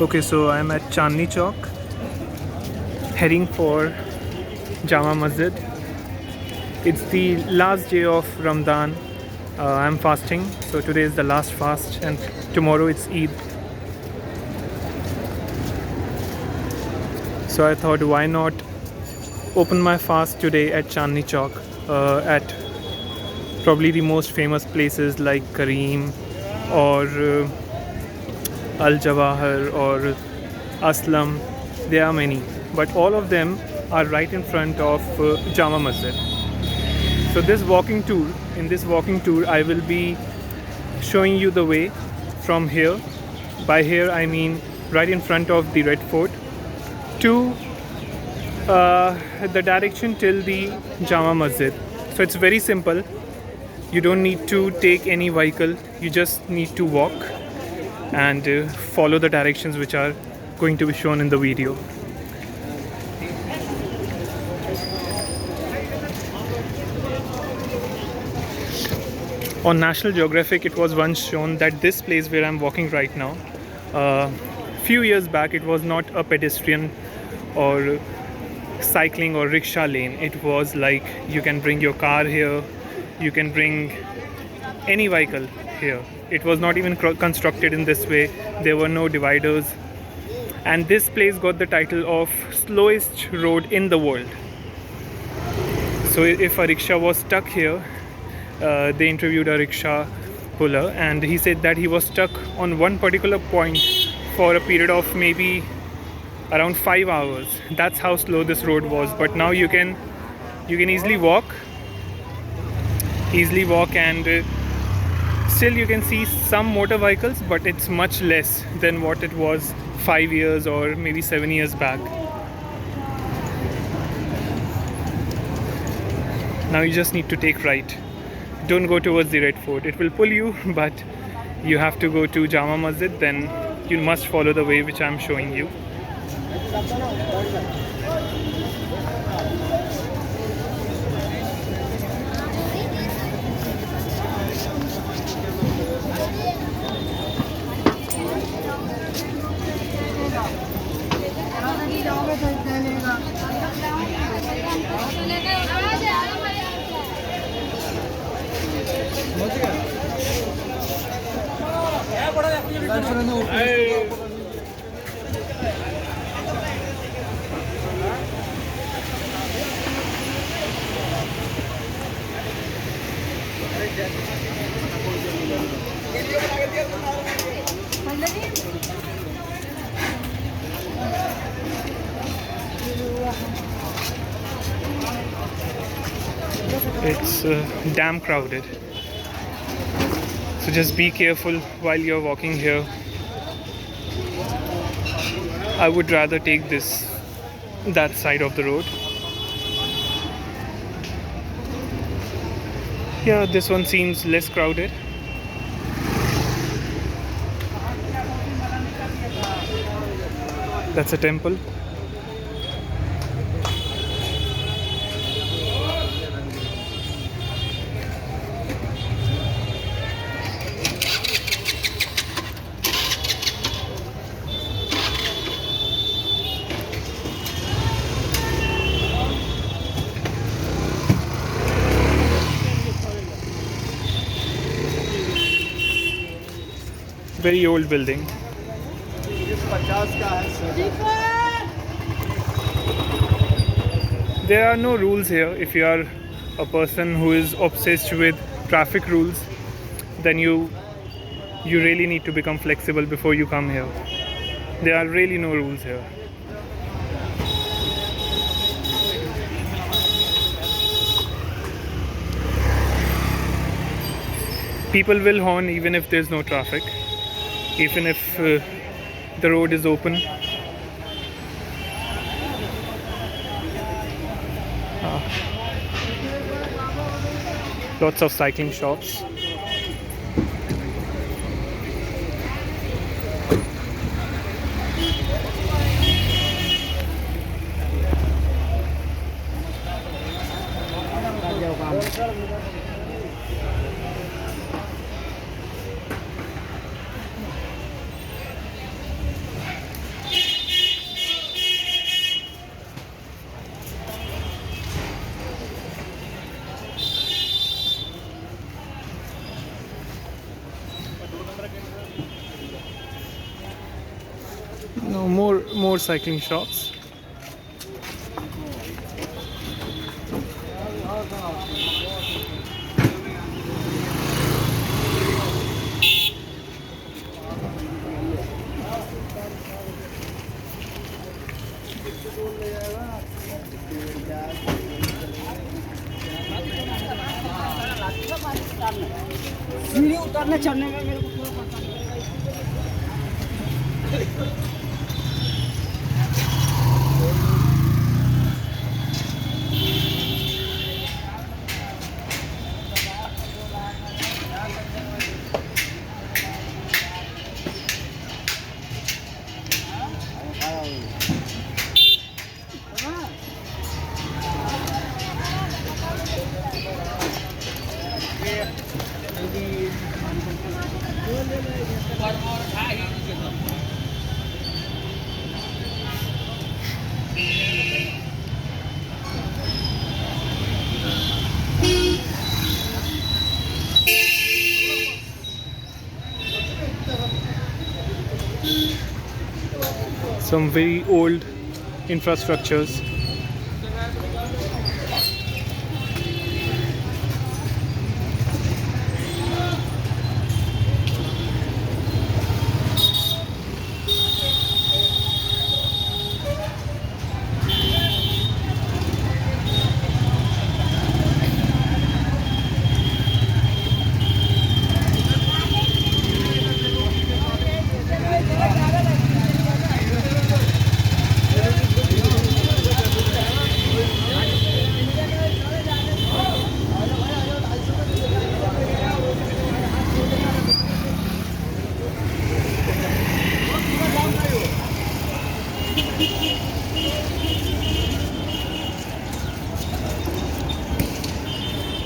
Okay, so I'm at Chandni Chowk, heading for Jama Masjid. It's the last day of Ramadan. I'm fasting, so today is the last fast, and tomorrow it's Eid. So I thought, why not open my fast today at Chandni Chowk, at probably the most famous places like Kareem or Al Jawahar or Aslam. There are many, but all of them are right in front of Jama Masjid. So in this walking tour, I will be showing you the way from here. By here, I mean right in front of the Red Fort to the direction till the Jama Masjid. So it's very simple. You don't need to take any vehicle. You just need to walk and follow the directions which are going to be shown in the video. On National Geographic, it was once shown that this place where I'm walking right now, few years back, it was not a pedestrian or cycling or rickshaw lane. It was like you can bring your car here, you can bring any vehicle here. It was not even constructed in this way. There were no dividers, and this place got the title of slowest road in the world. So if a rickshaw was stuck here, they interviewed a rickshaw puller, and he said that he was stuck on one particular point for a period of maybe around 5 hours. That's how slow this road was. But now you can easily walk and still you can see some motor vehicles, but it's much less than what it was 5 years or maybe 7 years back. Now you just need to take right. Don't go towards the Red Fort. It will pull you, but you have to go to Jama Masjid. Then you must follow the way which I'm showing you. It's damn crowded, so just be careful while you're walking here. I would rather take that side of the road. Yeah, this one seems less crowded. That's a temple. Very old building. There are no rules here. If you are a person who is obsessed with traffic rules, then you really need to become flexible before you come here. There are really no rules here. People will horn even if there's no traffic, even if the road is open. Lots of cycling shops. No more cycling shops. सीढ़ी उतरने चढ़ने का मेरे को पूरा पता नहीं। Some very old infrastructures.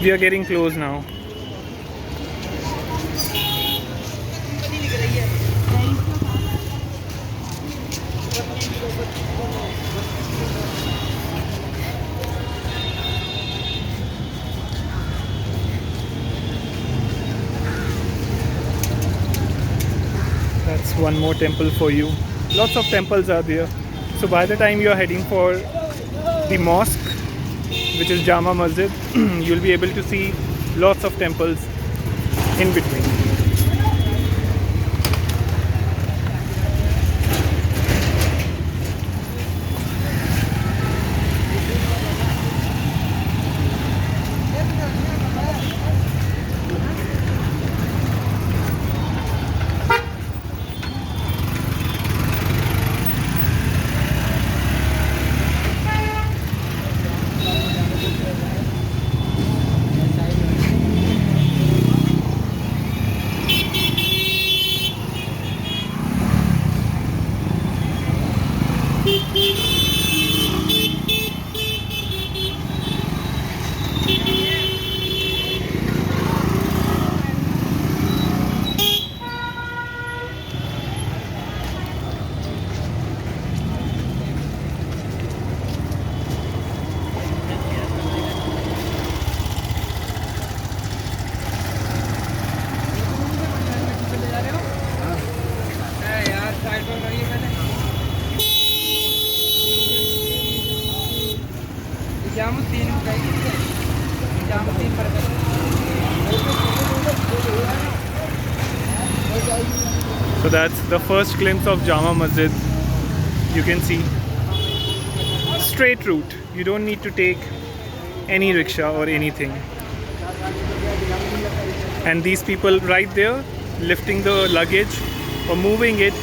We are getting close now. That's one more temple for you. Lots of temples are there. So by the time you are heading for the mosque, which is Jama Masjid, you'll be able to see lots of temples in between. So that's the first glimpse of Jama Masjid. You can see straight route. You don't need to take any rickshaw or anything. And these people right there lifting the luggage or moving it.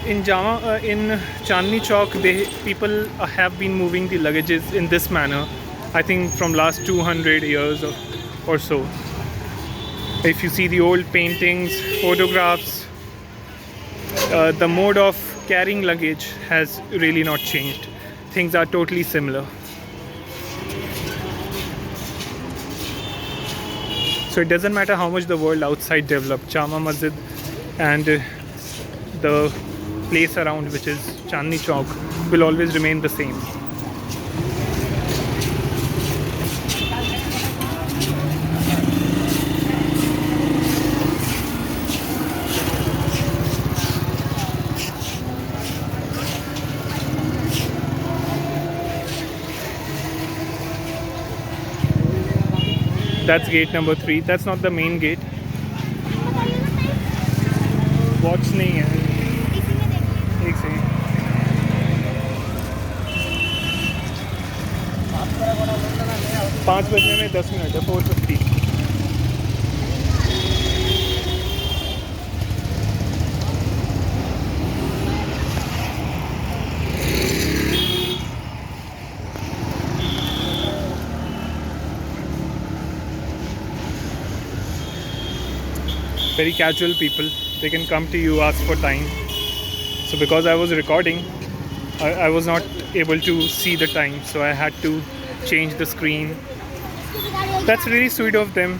In Chandni Chowk, people have been moving the luggages in this manner. I think from last 200 years or so. If you see the old paintings, photographs, the mode of carrying luggage has really not changed. Things are totally similar. So it doesn't matter how much the world outside developed, Jama Masjid and the place around, which is Chandni Chowk, will always remain the same. That's gate number 3. That's not the main gate. Watch नहीं है. एक second. 5 बजने में 10 minute है. 4:50. Very casual people. They can come to you, ask for time. So because I was recording, I was not able to see the time, so I had to change the screen. That's really sweet of them.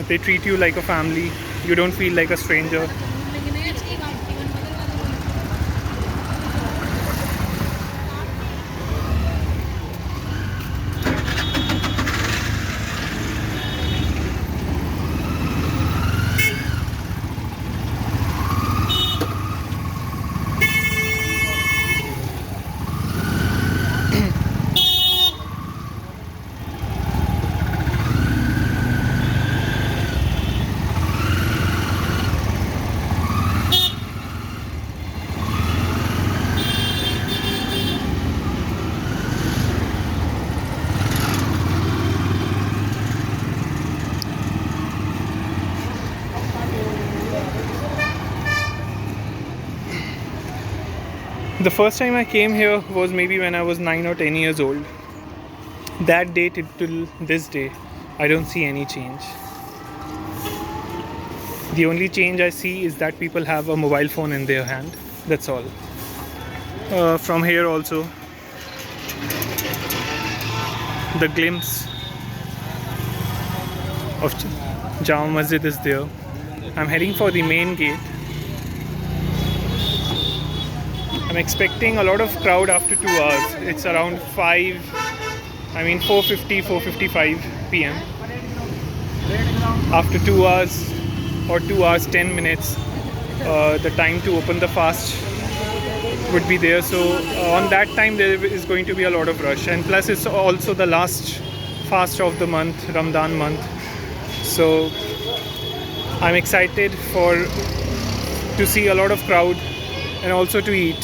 They treat you like a family. You don't feel like a stranger. The first time I came here was maybe when I was 9 or 10 years old. That day till this day, I don't see any change. The only change I see is that people have a mobile phone in their hand. That's all. From here also, the glimpse of Jama Masjid is there. I'm heading for the main gate. I'm expecting a lot of crowd after 2 hours. It's around 4:55 p.m. After 2 hours or 2 hours 10 minutes, the time to open the fast would be there. So on that time there is going to be a lot of rush, and plus it's also the last fast of the month, Ramadan month. So I'm excited to see a lot of crowd and also to eat.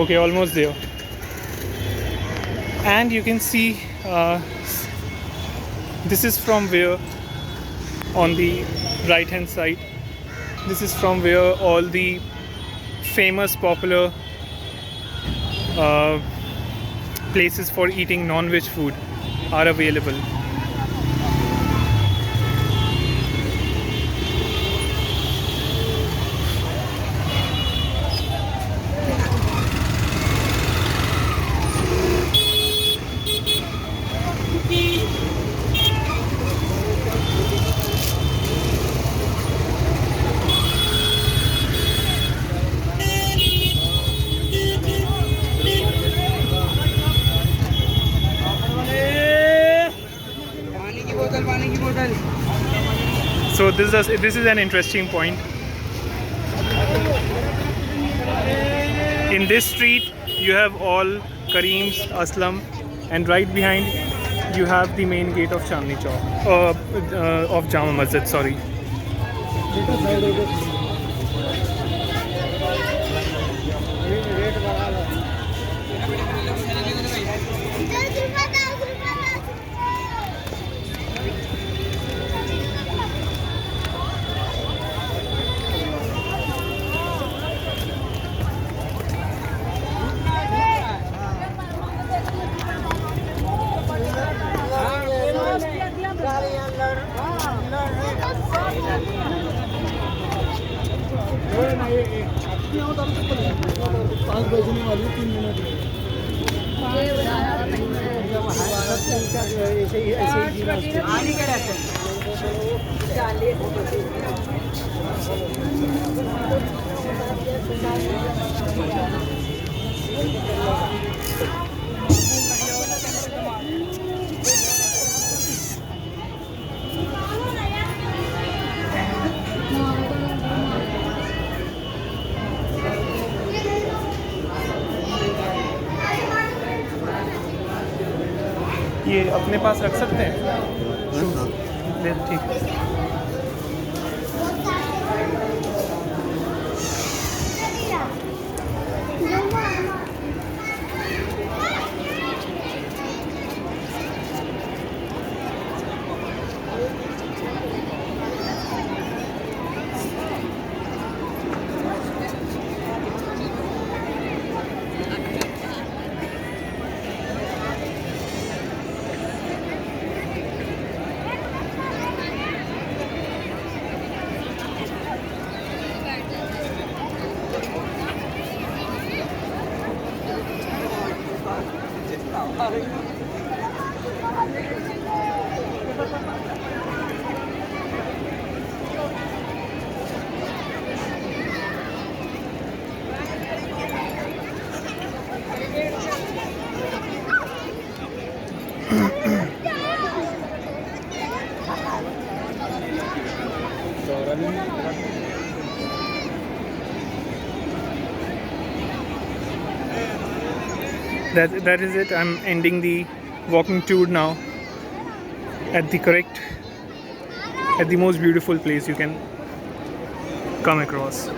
Okay, almost there. And you can see this is from where, on the right hand side, this is from where all the famous popular places for eating non-veg food are available. this is an interesting point. In this street, you have all Kareem's, Aslam, and right behind you have the main gate of Chandni Chowk, of Jama Masjid. Sorry. पाँच बजने वाली 3 minute आने के रहते ये अपने पास रख सकते हैं? ले ठीक है। That is it. I'm ending the walking tour now at the most beautiful place you can come across.